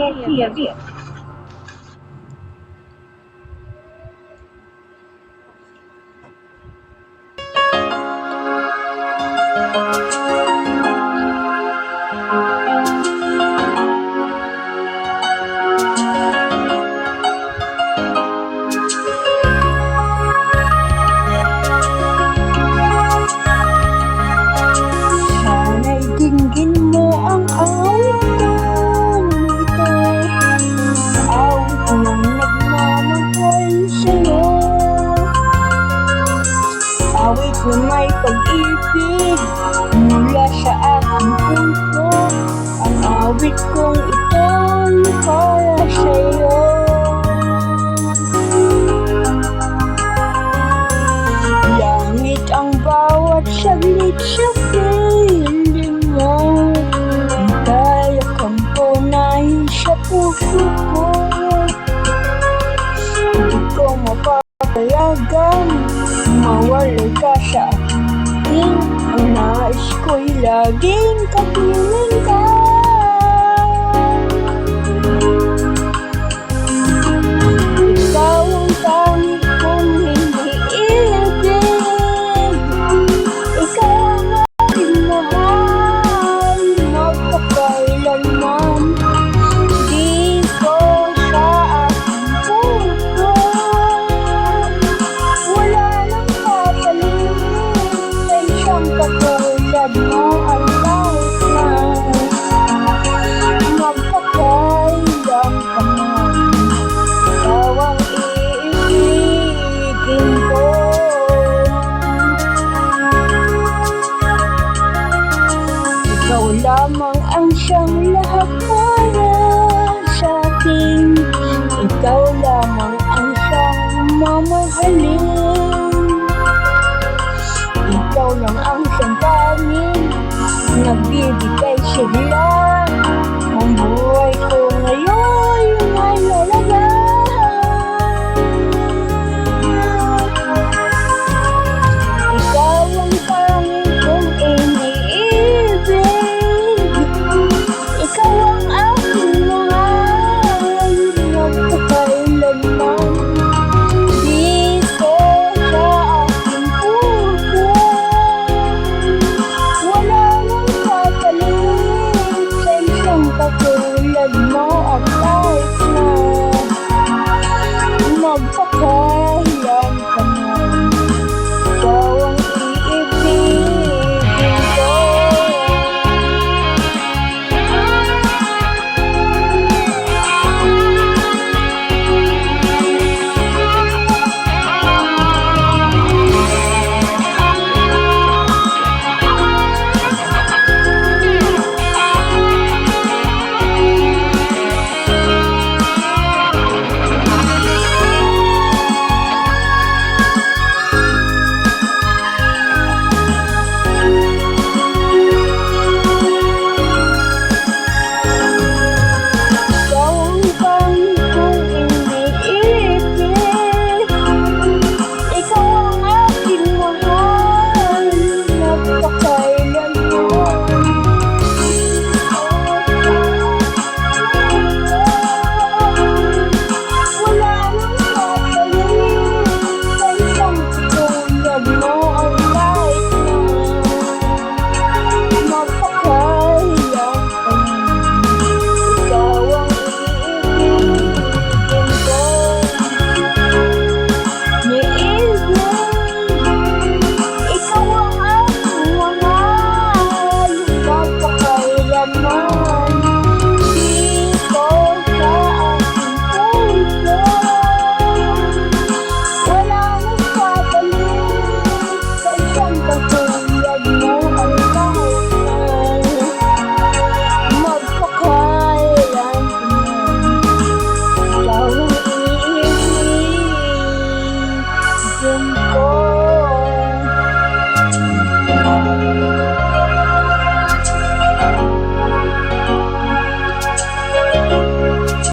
KTV. Sana'y dinggin mo ang awit kong ito, awit ng nagmamahal sa'yo, awit na may pag-ibig mula sa aking puso. Ang awit kong ito'y para sa'yo. Langit ang bawat saglit sa piling mo, kaya kang punahin sa puso ko. Hindi ko mapapayagan mawalay ka sa akin. Ang nais ko'y laging kapiling ka. Ikaw ang tanging kong hindi ilagay. Ikaw ang aking mahal, magpakailanman. Dito sa aking puso, wala nang kapalit sa isang katulad mo. Ang langit na magpakailan ka man. Ikaw ang iibigin ko. Ikaw lamang ang siyang lahat para sa akin. Ikaw lamang ang siyang mamahalin. Ikaw lang ang siyang tanging nagbibigay sigla.